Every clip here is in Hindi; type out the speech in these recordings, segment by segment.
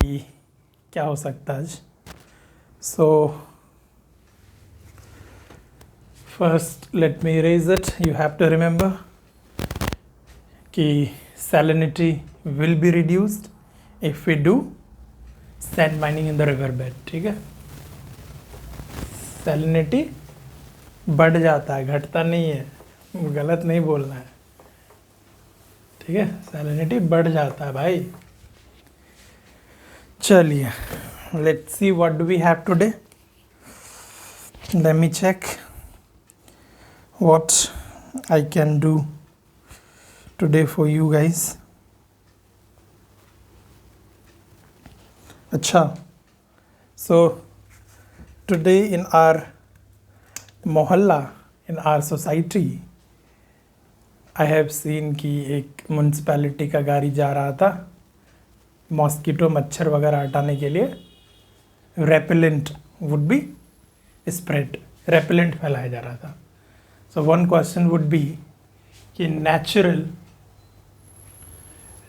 कि क्या हो सकता है आज। So first let me raise it. You have to remember कि salinity will be reduced if we do sand mining in the river bed। ठीक है, salinity बढ़ जाता है, घटता नहीं है, गलत नहीं बोलना है। ठीक है, salinity बढ़ जाता है भाई। चलिए, let's see what do we have today। let me check what I can do today for you guys। अच्छा, so today in our मोहल्ला, in our society, I have seen कि एक म्यूनसिपैलिटी का गाड़ी जा रहा था मॉस्किटो मच्छर वगैरह हटाने के लिए। Repellent would be spread, repellent फैलाया जा रहा था। So one question would be कि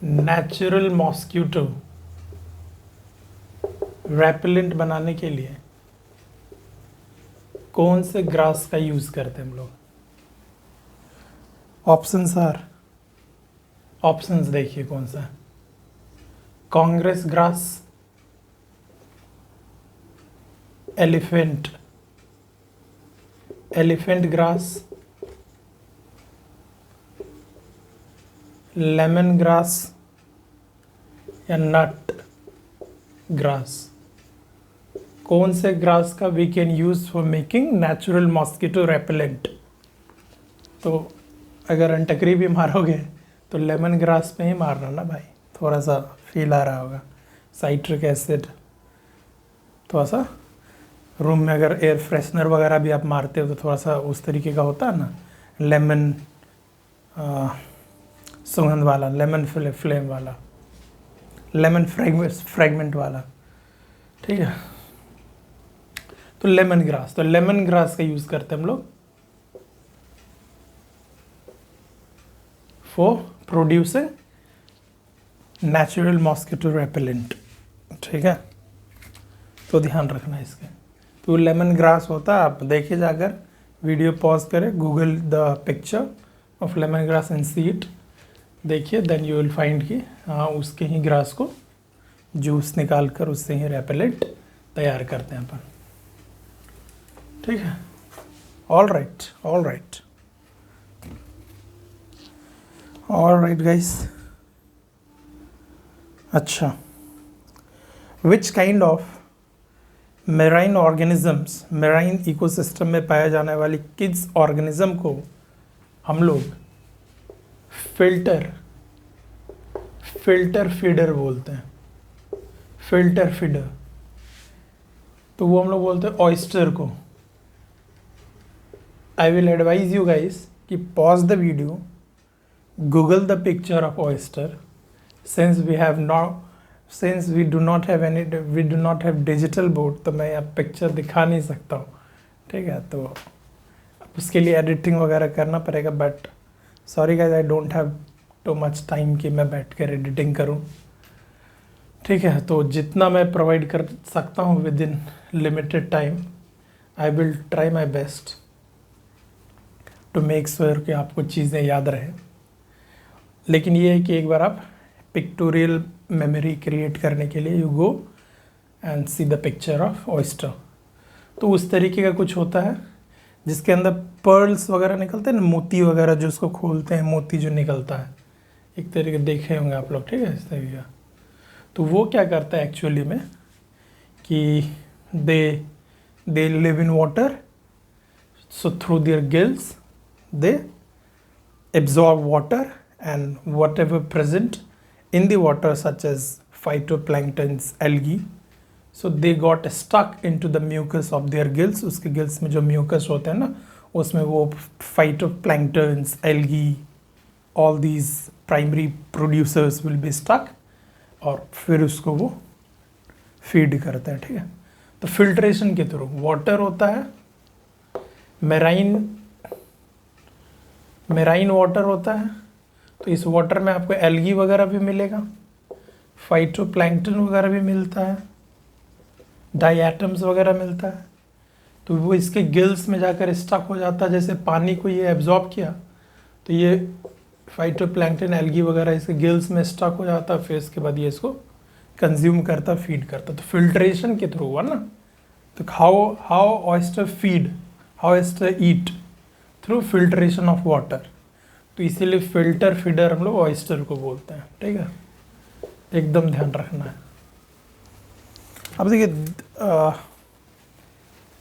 नेचुरल मॉस्किटो रेपेलेंट बनाने के लिए कौन से ग्रास का यूज करते हैं हम लोग। ऑप्शंस देखिए कौन सा। Congress grass, elephant grass, lemon grass या नट ग्रास। कौन से ग्रास का we can use for making natural mosquito repellent. तो अगर अंटकरी भी मारोगे तो लेमन ग्रास पे ही मारना ना भाई, थोड़ा सा फील आ रहा होगा। साइट्रिक एसिड, थोड़ा सा रूम में अगर एयर फ्रेशनर वगैरह भी आप मारते हो तो थोड़ा सा उस तरीके का होता है ना, लेमन सुगंध वाला, लेमन फ्लेम वाला, लेमन फ्रेगमेंट वाला। ठीक है, तो लेमन ग्रास का यूज़ करते हैं हम लोग for producing natural mosquito repellent. ठीक है, तो ध्यान रखना इसके। तो लेमन ग्रास होता है, आप देखिए जाकर वीडियो पॉज करें, Google the picture of lemon grass and see it, देखिए, देन यू विल फाइंड कि हाँ उसके ही ग्रास को जूस निकाल कर उससे ही रेपेलेंट तैयार करते हैं अपन। ठीक है, ऑल राइट गाइस। अच्छा, which kind of marine organisms, marine ecosystem में पाया जाने वाली किस ऑर्गेनिज्म को हम लोग फिल्टर फीडर बोलते हैं। फिल्टर फीडर, तो वो हम लोग बोलते हैं ऑयस्टर को। I will advise you guys कि pause the video, Google the picture of oyster. Since we do not have digital board, तो मैं अब पिक्चर दिखा नहीं सकता हूँ। ठीक है, तो उसके लिए एडिटिंग वगैरह करना पड़ेगा, but sorry guys, I don't have too much time कि मैं बैठ कर एडिटिंग करूँ। ठीक है, तो जितना मैं प्रोवाइड कर सकता हूँ within limited time, I will try my best to make sure कि आपको चीज़ें याद रहें। लेकिन ये है कि एक बार आप पिक्टोरियल मेमोरी क्रिएट करने के लिए you go and see the picture of oyster. तो उस तरीके का कुछ होता है जिसके अंदर पर्ल्स वगैरह निकलते हैं ना, मोती वगैरह जो उसको खोलते हैं, मोती जो निकलता है, एक तरीके देखे होंगे आप लोग। ठीक है, इस तरीके का। तो वो क्या करता है एक्चुअली में कि they live in water, so through their gills they absorb water and whatever present in the water such as phytoplanktons, algae, so they got stuck into the mucus of their gills। उसके गिल्स में जो म्यूकस होते हैं ना, उसमें वो phytoplanktons, algae, all these primary producers will be stuck, और फिर उसको वो फीड करते हैं। ठीक है, तो फिल्ट्रेशन के थ्रू वाटर होता है, मेराइन वाटर होता है, तो इस वाटर में आपको एल्गी वगैरह भी मिलेगा। फाइटोप्लैंक्टन वगैरह भी मिलता है, डाइएटम्स वगैरह मिलता है, तो वो इसके गिल्स में जाकर स्टक हो जाता है। जैसे पानी को ये एब्जॉर्ब किया तो ये फाइटोप्लैंक्टन एल्गी वगैरह इसके गिल्स में स्टक हो जाता है, फिर इसके बाद ये इसको कंज्यूम करता, फीड करता। तो फिल्ट्रेशन के थ्रू हुआ ना। तो how oyster feed, how oyster eat, through filtration of water. तो इसीलिए फिल्टर फीडर हम लोग ऑयस्टर को बोलते हैं। ठीक है, एकदम ध्यान रखना है। अब देखिए,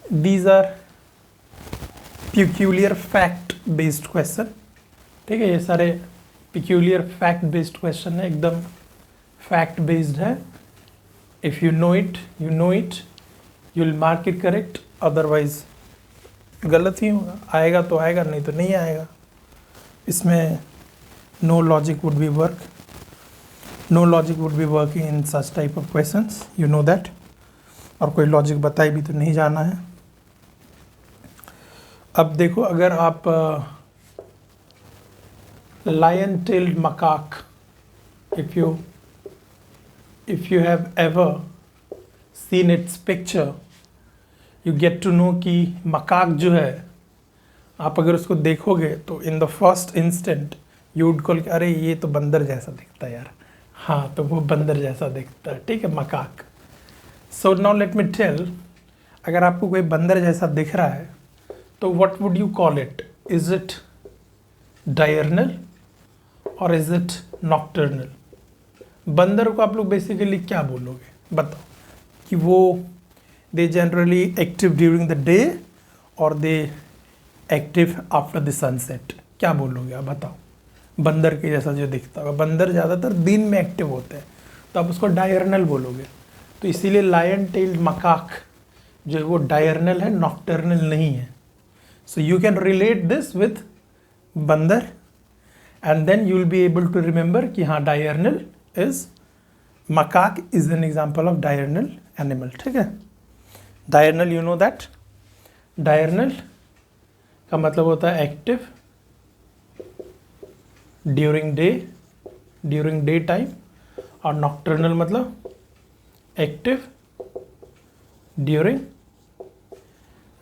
these are peculiar fact based question। ठीक है, ये सारे peculiar fact based question है, एकदम fact based है। if you know it you'll mark it correct, otherwise गलत ही होगा। आएगा तो आएगा, नहीं तो नहीं आएगा। इसमें no logic would be working in such type of questions, you know that। और कोई लॉजिक बताई भी तो नहीं जाना है। अब देखो, अगर आप lion tailed macaque, if you have ever seen its picture, you get to know कि मकाक जो है, आप अगर उसको देखोगे तो in the first instant you would call, अरे ये तो बंदर जैसा दिखता है यार। हाँ, तो वो बंदर जैसा दिखता है। ठीक है, macaque. So now let me tell, अगर आपको कोई बंदर जैसा दिख रहा है तो what would you call it? Is it diurnal और इज इट नॉक्टर्नल? बंदर को आप लोग बेसिकली क्या बोलोगे, बताओ? कि वो they generally active during the day और दे एक्टिव आफ्टर द सनसेट? क्या बोलोगे आप, बताओ? बंदर के जैसा जो दिखता है, बंदर ज़्यादातर दिन में एक्टिव होते हैं, तो आप उसको डायर्नल बोलोगे। तो इसीलिए लायन टेल्ड मकाक जो है वो डायर्नल है, नॉक्टर्नल नहीं है। So you can relate this with बंदर and then you will be able to remember कि हाँ, diurnal is, macaque is an example of diurnal animal. ठीक है, diurnal, you know that. Diurnal का मतलब होता है एक्टिव ड्यूरिंग डे टाइम, और नॉक्टर्नल मतलब एक्टिव ड्यूरिंग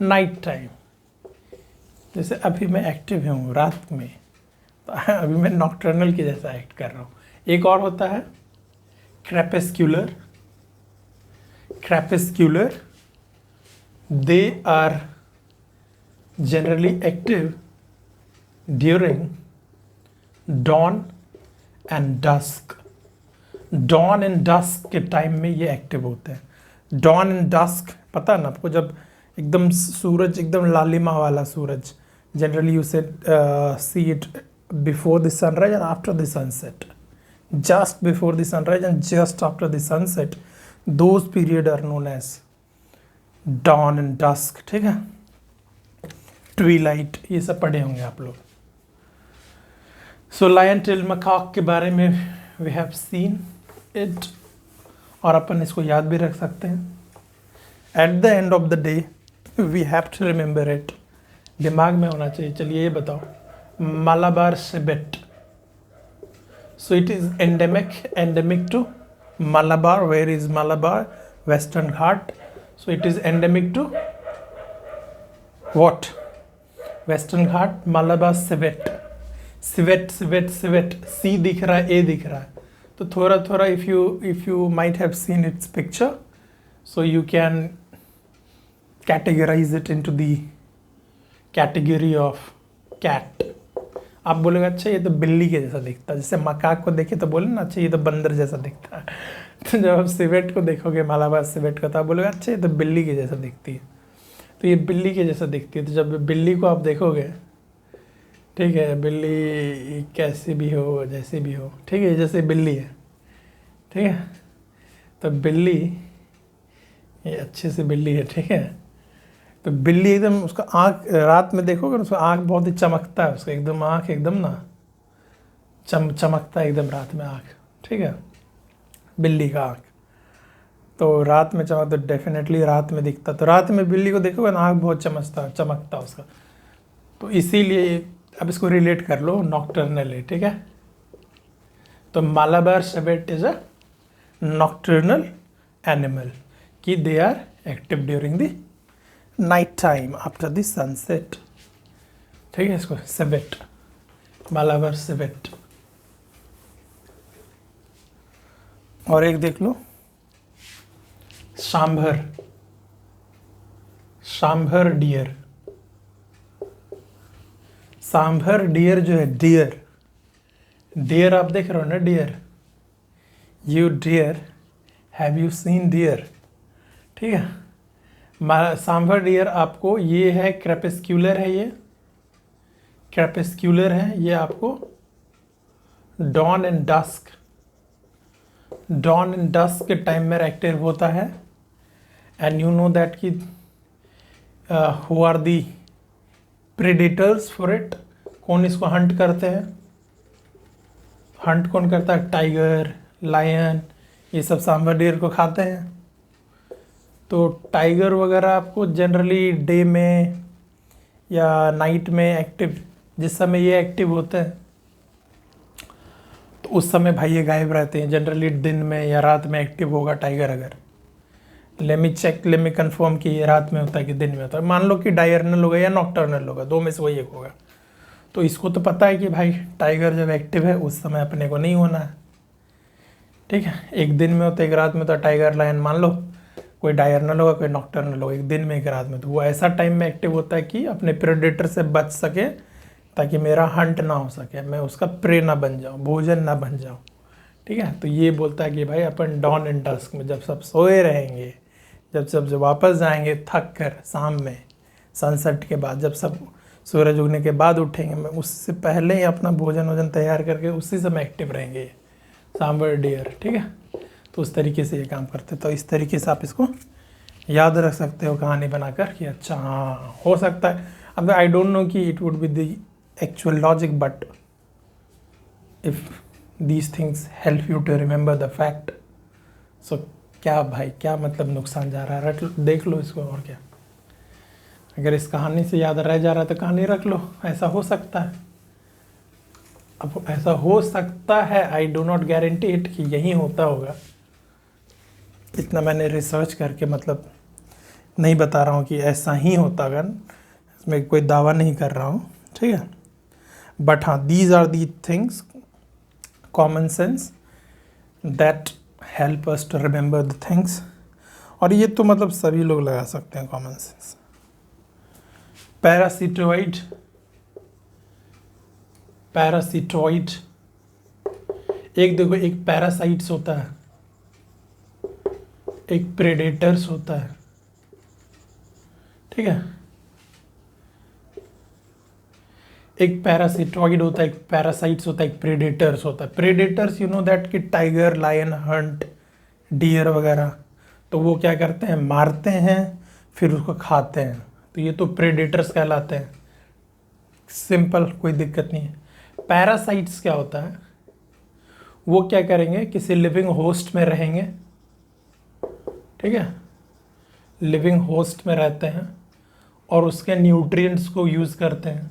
नाइट टाइम। जैसे अभी मैं एक्टिव हूँ रात में, तो अभी मैं नॉक्टर्नल के जैसा एक्ट कर रहा हूँ। एक और होता है crepuscular. They are generally active during dawn and dusk. Dawn and dusk के टाइम में ये एक्टिव होते हैं। डॉन एंड डस्क पता है ना आपको, जब एकदम सूरज एकदम लालिमा वाला सूरज, generally you say see it before the sunrise and after the sunset, just before the sunrise and just after the sunset, those period are known as dawn and dusk. ठीक है, ट्वीलाइट, ये सब पढ़े होंगे आप लोग। सो लायन टेल्ड मकाक के बारे में वी हैव सीन इट, और अपन इसको याद भी रख सकते हैं। At the end of the day we have to remember it, दिमाग में होना चाहिए। चलिए ये बताओ, Malabar civet, so it is endemic to Malabar. Where is Malabar? Western Ghat. So it is endemic to what? Western Ghat, Malabar civet. Civet, C दिख रहा है, ए दिख रहा है, तो थोड़ा थोड़ा if you might have seen its picture, so you can categorize it into the category of cat। आप बोलेगा अच्छा ये तो बिल्ली के जैसा दिखता है। जैसे मकाक को देखे तो बोले ना अच्छा ये तो बंदर जैसा दिखता है। तो जब आप सिवेट को देखोगे, मलाबार सिवेट को, तो आप बोलेगा अच्छा ये तो बिल्ली के जैसा दिखती है। तो ये बिल्ली के जैसा दिखती है। तो जब बिल्ली को आप देखोगे, ठीक है, बिल्ली कैसी भी हो, जैसी भी हो, ठीक है, जैसे बिल्ली है, ठीक है, तो बिल्ली ये अच्छे से बिल्ली है, ठीक है। तो बिल्ली एकदम, उसका आँख रात में देखोगे ना, उसका आँख बहुत ही चमकता है, उसका एकदम आँख एकदम ना चमकता है एकदम रात में आँख, ठीक है, बिल्ली का आँख। तो रात में चमक, तो डेफिनेटली रात में दिखता। तो रात में बिल्ली को देखोगे ना, आँख बहुत चमकता उसका। तो इसीलिए अब इसको रिलेट कर लो, नॉक्टर्नल है, ठीक है। तो Malabar civet is a nocturnal animal कि they are active during the night time after the sunset. ठीक है, इसको सिवेट, मालाबार सिवेट। और एक देख लो सांभर, सांभर डियर। सांभर डियर जो है, डियर, डियर आप देख रहे हो ना, deer, you deer, have you seen deer. ठीक है, सांभर डियर आपको ये है, क्रेपेस्क्यूलर है, ये क्रेपेस्क्यूलर है, ये आपको dawn and dusk, dawn and dusk के टाइम में एक्टिव होता है। एंड यू नो दैट कि who are the predators for it, कौन इसको हंट करते हैं, हंट कौन करता है, टाइगर, लायन, ये सब सांभर डियर को खाते हैं। तो टाइगर वगैरह आपको जनरली डे में या नाइट में एक्टिव, जिस समय ये एक्टिव होते हैं तो उस समय भाई ये गायब रहते हैं। जनरली दिन में या रात में एक्टिव होगा टाइगर। अगर लेमी चेक, लेमी कंफर्म कि ये रात में होता है कि दिन में होता है। मान लो कि डायर्नल होगा या नॉक्टर्नल होगा, दो में से कोई एक होगा। तो इसको तो पता है कि भाई टाइगर जब एक्टिव है उस समय अपने को नहीं होना है। ठीक है, एक दिन में होता है, एक रात में होता है। टाइगर, लायन मान लो कोई डायर्नल होगा, कोई नॉक्टर्नल होगा, एक दिन में एक रात में। तो वो ऐसा टाइम में एक्टिव होता है कि अपने प्रेडेटर से बच सके, ताकि मेरा हंट ना हो सके, मैं उसका प्रे ना बन जाऊँ, भोजन ना बन जाऊँ। ठीक है, तो ये बोलता है कि भाई अपन डॉन एंड डस्क में जब सब सोए रहेंगे, जब वापस जाएंगे थक कर शाम में, सनसेट के बाद, जब सब सूरज उगने के बाद उठेंगे, मैं उससे पहले ही अपना भोजन तैयार करके उसी समय एक्टिव रहेंगे सांभर डियर। ठीक है, तो उस तरीके से ये काम करते। तो इस तरीके से आप इसको याद रख सकते हो कहानी बनाकर कि अच्छा हाँ हो सकता है। अब आई डोंट नो कि it would be the actual logic, but if these things help you to remember the fact, so क्या भाई, क्या मतलब नुकसान जा रहा है, रख लो, देख लो इसको। और क्या, अगर इस कहानी से याद रह जा रहा है तो कहानी रख लो, ऐसा हो सकता है। अब ऐसा हो सकता है, I do not guarantee it कि यही होता होगा। इतना मैंने रिसर्च करके मतलब नहीं बता रहा हूँ कि ऐसा ही होता होगा, इसमें कोई दावा नहीं कर रहा हूँ। ठीक है, बट हाँ, these are the things, common sense that help us to remember the things. और ये तो मतलब सभी लोग लगा सकते हैं कॉमन सेंस। पैरासिटोइड, पैरासिटोइड, एक देखो, एक पैरासाइट्स होता है, एक प्रेडेटर्स होता है। ठीक है, एक पैरासिटोइड होता है, एक पैरासाइट्स होता है, एक प्रेडेटर्स होता है। प्रेडेटर्स यू नो दैट कि टाइगर, लायन, हंट, डियर वगैरह, तो वो क्या करते हैं, मारते हैं फिर उसको खाते हैं। तो ये तो प्रेडेटर्स कहलाते हैं, सिंपल, कोई दिक्कत नहीं है। पैरासाइट्स क्या होता है, वो क्या करेंगे, किसी लिविंग होस्ट में रहेंगे। ठीक है, लिविंग होस्ट में रहते हैं और उसके न्यूट्रिएंट्स को यूज़ करते हैं,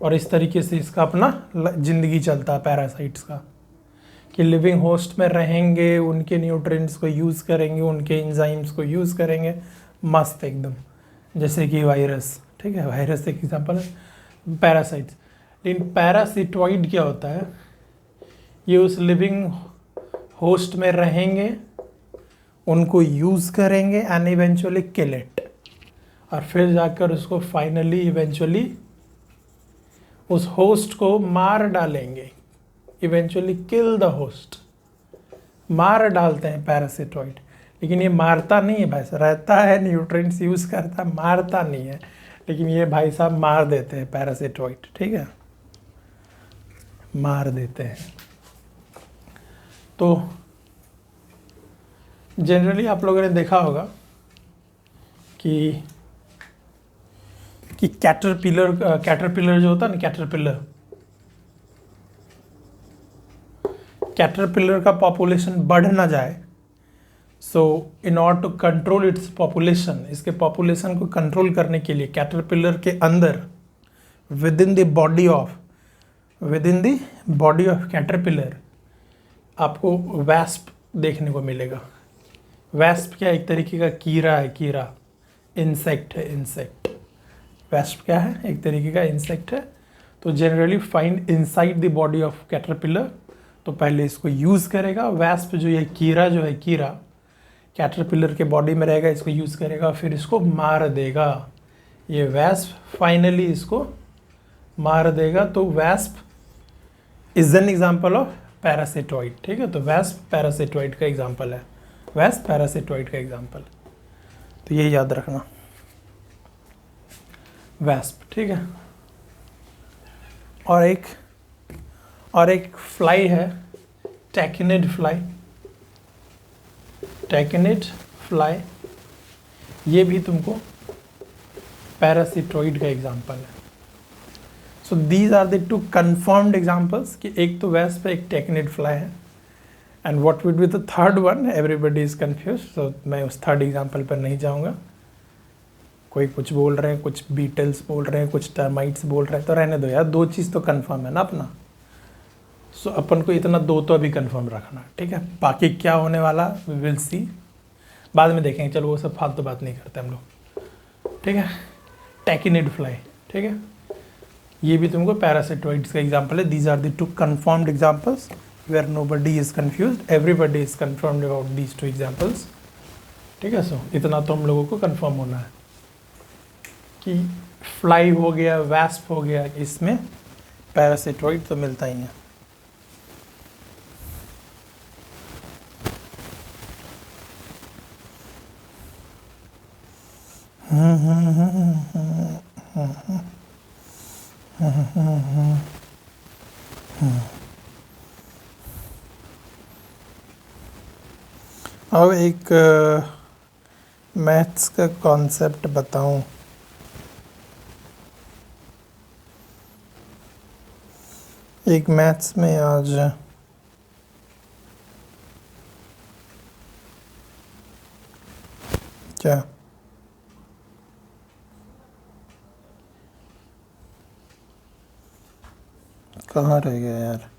और इस तरीके से इसका अपना ज़िंदगी चलता है पैरासाइट्स का, कि लिविंग होस्ट में रहेंगे, उनके न्यूट्रिएंट्स को यूज़ करेंगे, उनके एंजाइम्स को यूज़ करेंगे, मस्त एकदम, जैसे कि वायरस। ठीक है, वायरस एक एग्जांपल है, पैरासाइट्स। लेकिन पैरासिटोइड क्या होता है, ये उस लिविंग होस्ट में रहेंगे, उनको यूज़ करेंगे एंड इवेंचुअली किल इट, और फिर जाकर उसको फाइनली इवेंचुअली उस होस्ट को मार डालेंगे, इवेंचुअली किल द होस्ट, मार डालते हैं पैरासिटोइड। लेकिन ये मारता नहीं है भाई, रहता है, न्यूट्रिएंट्स यूज़ करता है, मारता नहीं है। लेकिन ये भाई साहब मार देते हैं पैरासिटोइड। ठीक है, मार देते हैं। तो जनरली आप लोगों ने देखा होगा कि कैटरपिलर जो होता है ना, कैटरपिलर का पॉपुलेशन बढ़ ना जाए, so in order to control its population, इसके पॉपुलेशन को कंट्रोल करने के लिए कैटरपिलर के अंदर within the body of caterpillar आपको वैस्प देखने को मिलेगा। वैस्प क्या, एक तरीके का कीड़ा है, कीड़ा, इंसेक्ट है, इंसेक्ट। वैस्प क्या है, एक तरीके का इंसेक्ट है। तो generally find inside the body of caterpillar, तो पहले इसको यूज़ करेगा। वैस्प जो ये कीड़ा जो है, कीड़ा कैटरपिलर के बॉडी में रहेगा, इसको यूज़ करेगा, फिर इसको मार देगा। ये वैस्प फाइनली इसको मार देगा। तो wasp is an example of parasitoid. ठीक है, तो वैस्प पैरासिटोइड का एग्जाम्पल है, वैस्प पैरासिटोइड का एग्जाम्पल। तो ये याद रखना, वैस्प। ठीक है, और एक फ्लाई है, टैकिनिड फ्लाई। टैकिनिड फ्लाई ये भी तुमको पैरासिटोइड का एग्जाम्पल है। So these are the two confirmed examples कि एक तो वैस्प है, एक टैकिनिड फ्लाई है। And what would be the third one, everybody is confuse. सो मैं उस थर्ड एग्जाम्पल पर नहीं जाऊँगा। कोई कुछ बोल रहे हैं, कुछ बीटल्स बोल रहे हैं, कुछ टर्माइट्स बोल रहे हैं, तो रहने दो यार, दो चीज़ तो कंफर्म है ना अपना। सो अपन को इतना दो तो अभी कंफर्म रखना, ठीक है। बाकी क्या होने वाला वी विल सी, बाद में देखेंगे। चलो वो सब फालतू बात नहीं करते हम लोग, ठीक है। टैकिनिड फ्लाई, ठीक है, ये भी तुमको पैरासिटोइड्स का एग्जाम्पल है। These are the two confirmed examples where nobody is confused, everybody is confirmed about these two examples, ठीक है। सो इतना तो हम लोगों को कंफर्म होना है कि फ्लाई हो गया, वैस्प हो गया, इसमें पैरासिटोइड तो मिलता ही है। अब एक मैथ्स का कॉन्सेप्ट बताऊं। एक मैथ्स में आज क्या कहाँ रह गया यार,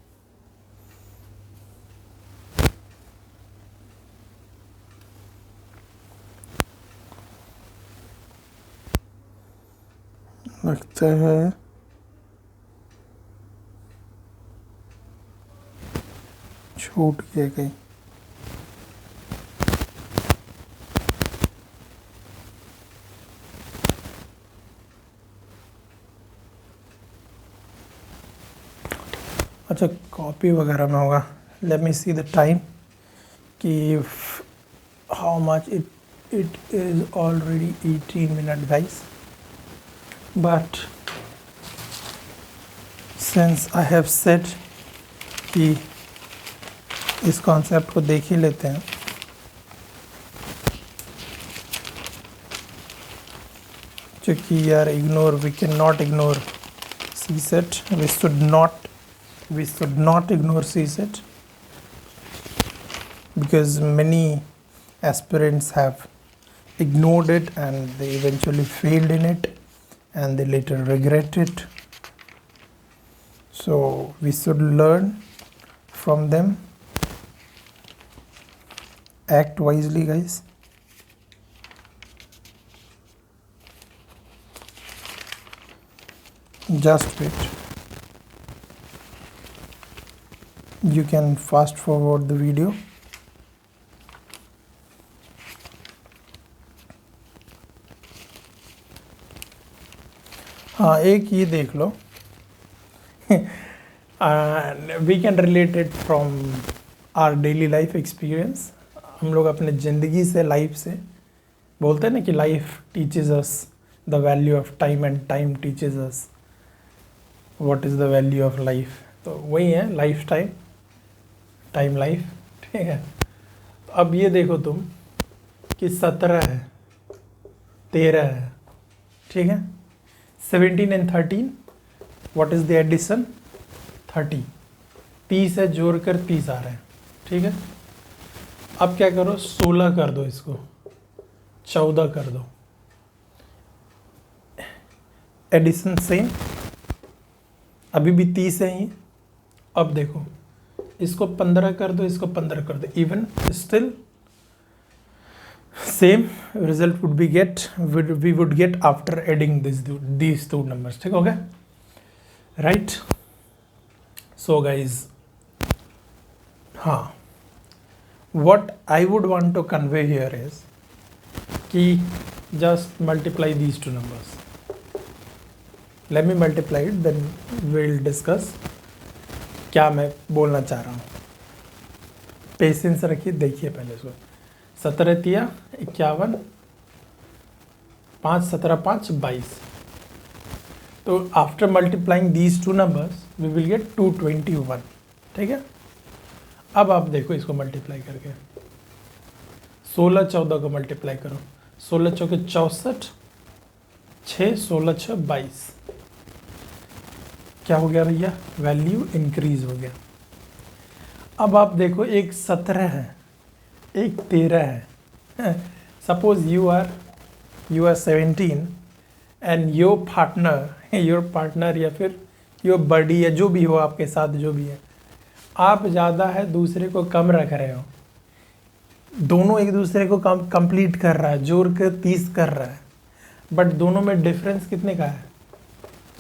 लगता है छूट गया कहीं। अच्छा, कॉपी वगैरह में होगा। Let me see the time कि how much it is already 18 minute guys, but since I have said कि इस कॉन्सेप्ट को देख ही लेते हैं। क्योंकि यार ignore, we can not ignore CSET, we should not ignore CSET because many aspirants have ignored it and they eventually failed in it and they later regret it. So we should learn from them. Act wisely, guys. Just wait. You can fast forward the video. हाँ, एक ये देख लो। We can relate it from our daily life experience. हम लोग अपने ज़िंदगी से, लाइफ से बोलते हैं ना कि life teaches us the value of time and time teaches us what is the value of life. तो वही है लाइफ टाइम, टाइम लाइफ, ठीक है। तो अब ये देखो तुम कि 17 है, 13 है, ठीक है। 17 and 13 what is the addition, 30। 30 है, जोड़ कर 30 आ रहे हैं, ठीक है। अब क्या करो, 16 कर दो, इसको 14 कर दो, एडिशन सेम, अभी भी 30 है ही। अब देखो इसको 15 कर दो, इसको 15 कर दो, even still same result would be get, we would get after adding these two numbers. ठीक हो गया, राइट? सो गाइज, हाँ, what I would want to convey here is कि just multiply these two numbers. Let me multiply it, then we'll discuss क्या मैं बोलना चाह रहा हूँ. पेशेंस रखिए, देखिए पहले इसको. 17 तिया 51, 5 17 5 22. तो after multiplying these two numbers we will get 221. ठीक है, अब आप देखो इसको मल्टीप्लाई करके. 16 14 को मल्टीप्लाई करो. 16 चौके 64, 6 16 6 22. क्या हो गया भैया? वैल्यू इंक्रीज हो गया. अब आप देखो, एक 17 है, एक 13 है. Suppose you are 17 and your partner या फिर योर बडी या जो भी हो आपके साथ जो भी है, आप ज़्यादा है, दूसरे को कम रख रहे हो. दोनों एक दूसरे को कंप्लीट कर रहा है, जोड़ कर 30 कर रहा है, बट दोनों में डिफरेंस कितने का है?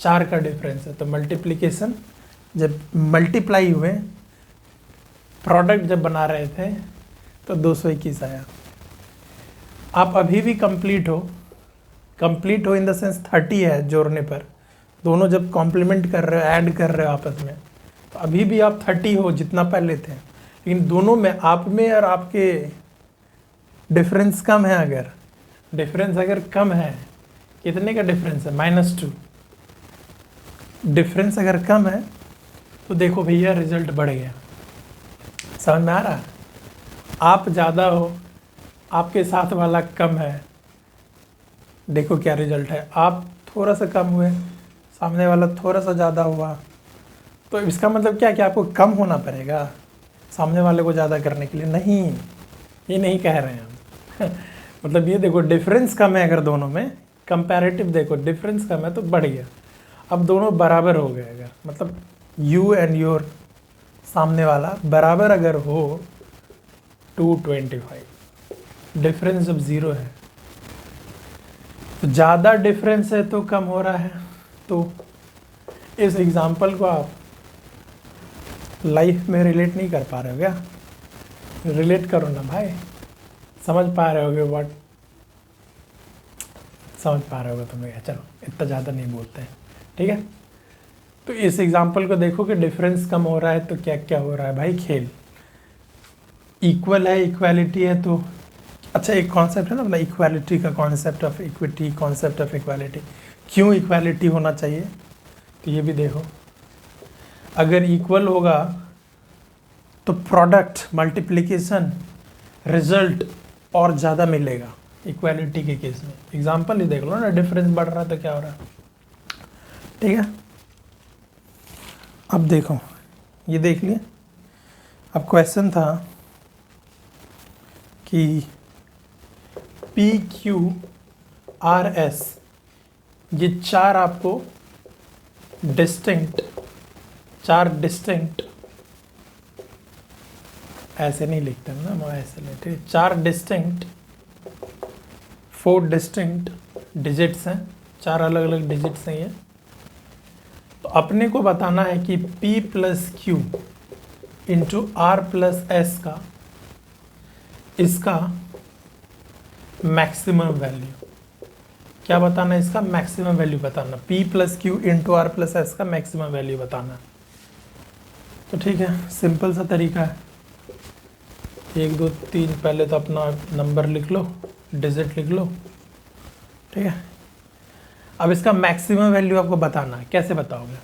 4 का डिफरेंस है. तो मल्टीप्लिकेशन जब मल्टीप्लाई हुए, प्रोडक्ट जब बना रहे थे तो 221 आया. आप अभी भी कंप्लीट हो इन द सेंस 30 है जोड़ने पर. दोनों जब कॉम्प्लीमेंट कर रहे हो, ऐड कर रहे हो आपस में, तो अभी भी आप 30 हो जितना पहले थे. लेकिन दोनों में, आप में और आपके डिफरेंस कम है. अगर डिफरेंस अगर कम है, कितने का डिफरेंस है? -2. डिफरेंस अगर कम है तो देखो भैया रिजल्ट बढ़ गया. समझ में आ रहा है? आप ज़्यादा हो, आपके साथ वाला कम है, देखो क्या रिजल्ट है. आप थोड़ा सा कम हुए, सामने वाला थोड़ा सा ज़्यादा हुआ. तो इसका मतलब क्या कि आपको कम होना पड़ेगा सामने वाले को ज़्यादा करने के लिए? नहीं, ये नहीं कह रहे हैं हम. मतलब ये देखो, डिफरेंस कम है अगर दोनों में, कंपैरेटिव देखो डिफरेंस कम है तो बढ़ गया. अब दोनों बराबर हो गए, अगर मतलब यू एंड योर सामने वाला बराबर अगर हो 225. डिफरेंस जब 0 है तो ज़्यादा डिफरेंस है तो कम हो रहा है. तो इस एग्जांपल को आप लाइफ में रिलेट नहीं कर पा रहे हो क्या? रिलेट करो ना भाई. समझ पा रहे होगे व्हाट? समझ पा रहे होगे तुम. चलो, इतना ज़्यादा नहीं बोलते हैं, ठीक है? तो इस एग्जांपल को देखो कि डिफरेंस कम हो रहा है तो क्या क्या हो रहा है भाई? खेल. इक्वल है, इक्वालिटी है, तो अच्छा एक कॉन्सेप्ट है ना, मतलब इक्वालिटी का concept of equity, concept of equality. क्यों इक्वालिटी होना चाहिए? तो ये भी देखो, अगर इक्वल होगा तो प्रोडक्ट, मल्टीप्लिकेशन, रिजल्ट और ज़्यादा मिलेगा इक्वालिटी के केस में. एग्जांपल ही देख लो ना, डिफरेंस बढ़ रहा है तो क्या हो रहा है? ठीक है, अब देखो, ये देख लिए. अब क्वेश्चन था कि PQRS, ये चार आपको चार डिस्टिंक्ट, ऐसे नहीं लिखते ना, मैं ऐसे लेते. 4 डिस्टिंक्ट, 4 डिस्टिंक्ट डिजिट्स हैं, 4 अलग अलग डिजिट्स हैं ये. तो अपने को बताना है कि P + Q × R + S का, इसका मैक्सिमम वैल्यू क्या बताना है? इसका मैक्सिमम वैल्यू बताना. P + Q × R + S का मैक्सिमम वैल्यू बताना. तो ठीक है, सिंपल सा तरीका है. 1 2 3 पहले तो अपना नंबर लिख लो, डिजिट लिख लो, ठीक है? अब इसका मैक्सिमम वैल्यू आपको बताना है. कैसे बताओगे?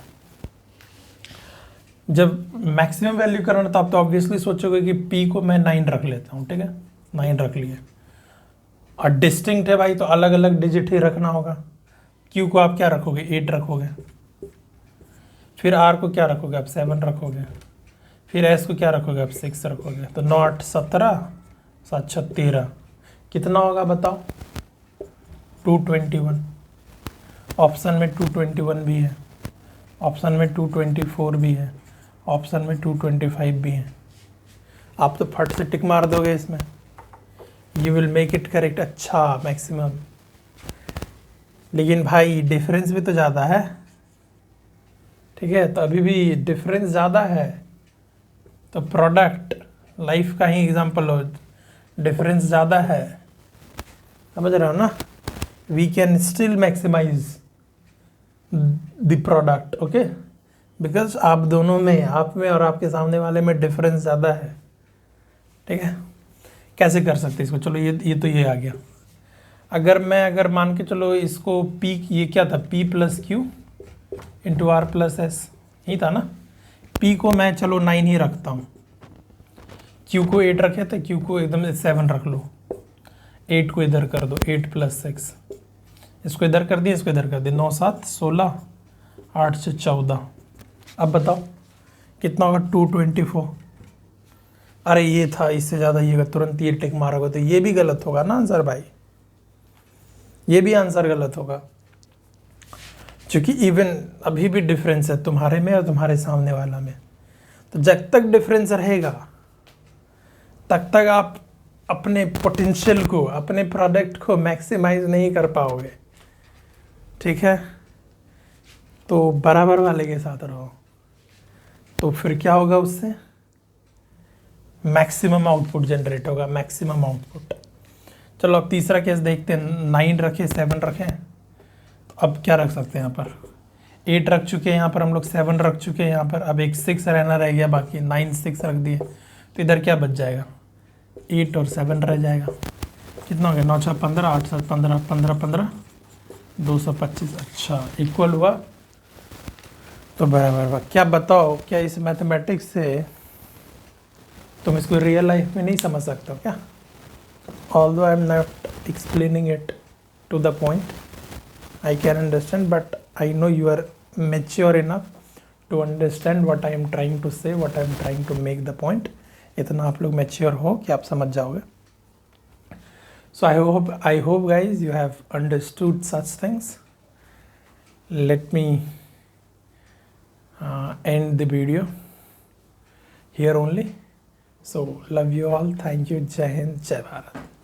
जब मैक्सिमम वैल्यू करना तो आप तो ऑब्वियसली सोचोगे कि P को मैं 9 रख लेता हूँ, ठीक है? 9 रख लिए. और डिस्टिंक्ट है भाई, तो अलग अलग डिजिट ही रखना होगा. Q को आप क्या रखोगे? 8 रखोगे. फिर R को क्या रखोगे? आप 7 रखोगे. फिर S को क्या रखोगे? आप 6 रखोगे. तो 9 8 17, 7 6 13, कितना होगा बताओ? 221. ऑप्शन में 221 भी है, ऑप्शन में 224 भी है, ऑप्शन में 225 भी है। आप तो फट से टिक मार दोगे इसमें, you will make it correct. अच्छा मैक्सिमम, लेकिन भाई डिफरेंस भी तो ज़्यादा है, ठीक है, तो अभी भी डिफरेंस ज़्यादा है, तो प्रोडक्ट लाइफ का ही एग्जांपल हो, डिफरेंस ज़्यादा है, समझ रहे हो ना। We can still maximise the product, okay, because आप दोनों में, आप में और आपके सामने वाले में डिफरेंस ज़्यादा है, ठीक है। कैसे कर सकते हैं इसको, चलो ये आ गया। अगर मान के चलो इसको P, ये क्या था, P plus Q into R plus S, यही था ना। P को मैं चलो 9 ही रखता हूँ, Q को 8 रखे थे, Q को एकदम से 7 रख लो, 8 को इधर कर दो, 8 प्लस 6, इसको इधर कर दिया, इसको इधर कर दिया, 9 7 16, 8 से 14। अब बताओ कितना होगा, 224। अरे ये था, इससे ज़्यादा ये तुरंत ये टिक मारोगे तो ये भी गलत होगा ना आंसर भाई, ये भी आंसर गलत होगा, क्योंकि इवन अभी भी डिफरेंस है तुम्हारे में और तुम्हारे सामने वाला में। तो जब तक डिफरेंस रहेगा तब तक आप अपने पोटेंशियल को, अपने प्रोडक्ट को मैक्सिमाइज नहीं कर पाओगे, ठीक है। तो बराबर वाले के साथ रहो, तो फिर क्या होगा, उससे मैक्सिमम आउटपुट जनरेट होगा, मैक्सिमम आउटपुट। चलो अब तीसरा केस देखते हैं, 9 रखे 7 रखे, तो अब क्या रख सकते हैं, यहाँ पर 8 रख चुके हैं, यहाँ पर हम लोग 7 रख चुके हैं, यहाँ पर अब एक 6 रहना रह गया बाकी, 9 6 रख दिए, तो इधर क्या बच जाएगा, 8 और 7 रह जाएगा। कितना हो गया, 9 6 15, 8 7 15, 15 15 225। अच्छा इक्वल हुआ, तो बराबर हुआ। क्या बताओ, क्या इस मैथमेटिक्स से तुम इसको रियल लाइफ में नहीं समझ सकते हो क्या? Although I am not explaining it to the point, I can understand, but I know you are mature enough to understand what I am trying to say, what I am trying to make the point. इतना आप लोग mature हो कि आप समझ जाओगे. So I hope guys you have understood such things. Let me end the video here only. So love you all. Thank you. Jai Hind, Jai Bharat.